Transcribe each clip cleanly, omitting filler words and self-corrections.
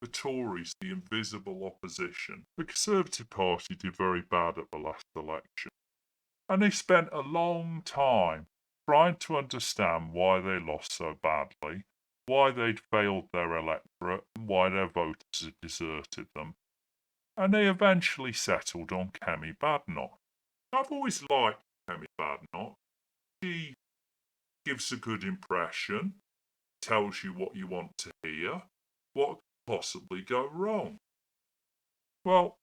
the Tories, the invisible opposition. The Conservative Party did very bad at the last election, and they spent a long time trying to understand why they lost so badly, why they'd failed their electorate, and why their voters had deserted them. And they eventually settled on Kemi Badenoch. I've always liked Kemi Badenoch. She gives a good impression, tells you what you want to hear. What could possibly go wrong? Well,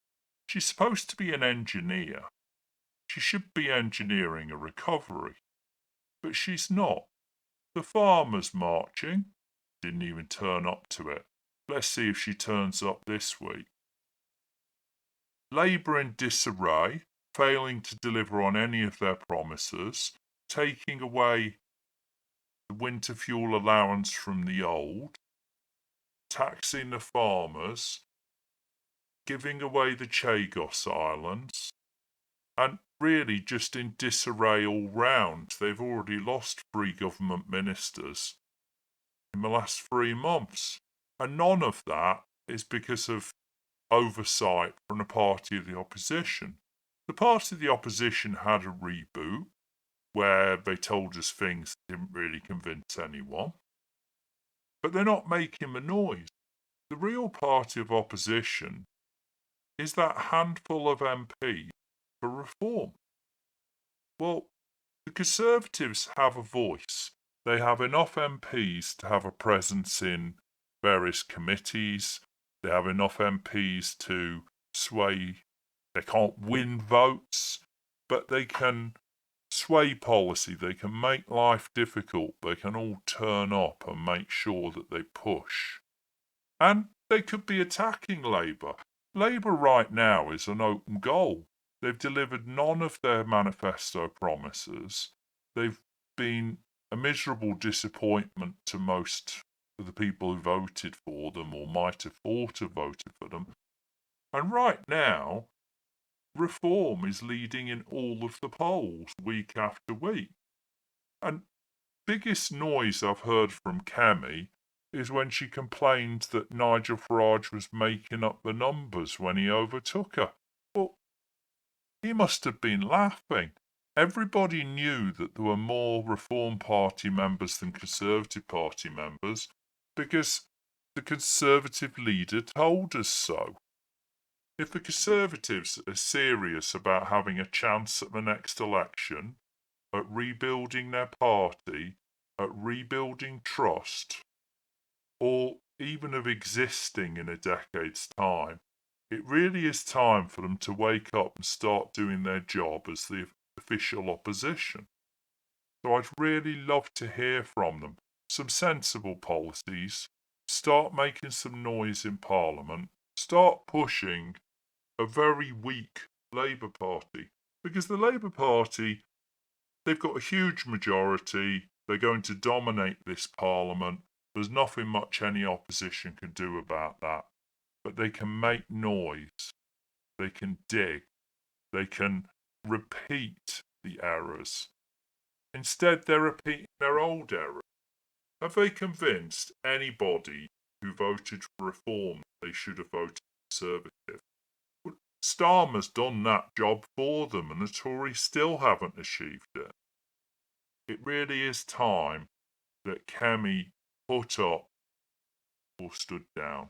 she's supposed to be an engineer. She should be engineering a recovery. But she's not. The farmer's marching. Didn't even turn up to it. Let's see if she turns up this week. Labour in disarray, failing to deliver on any of their promises, taking away the winter fuel allowance from the old, taxing the farmers, giving away the Chagos Islands, and really just in disarray all round. They've already lost 3 government ministers in the last 3 months. And none of that is because of oversight from the party of the opposition. The party of the opposition had a reboot where they told us things that didn't really convince anyone. But they're not making the noise. The real party of opposition is that handful of MPs for reform. Well, the Conservatives have a voice. They have enough MPs to have a presence in various committees. They have enough MPs to sway. They can't win votes, but they can sway policy. They can make life difficult. They can all turn up and make sure that they push. And they could be attacking Labour. Labour right now is an open goal. They've delivered none of their manifesto promises. They've been a miserable disappointment to most of the people who voted for them or might have thought of voting for them. And right now, reform is leading in all of the polls week after week. And biggest noise I've heard from Kemi is when she complained that Nigel Farage was making up the numbers when he overtook her. Well, he must have been laughing. Everybody knew that there were more Reform Party members than Conservative Party members because the Conservative leader told us so. If the Conservatives are serious about having a chance at the next election, at rebuilding their party, at rebuilding trust, or even of existing in a decade's time, it really is time for them to wake up and start doing their job as the official opposition. So I'd really love to hear from them. Some sensible policies, start making some noise in Parliament, start pushing a very weak Labour Party. Because the Labour Party, they've got a huge majority, they're going to dominate this Parliament. There's nothing much any opposition can do about that. But they can make noise, they can dig, they can repeat the errors. Instead, they're repeating their old errors. Have they convinced anybody who voted for reform they should have voted Conservative? Well, Starmer's done that job for them, and the Tories still haven't achieved it. It really is time that Kemi put up or stood down.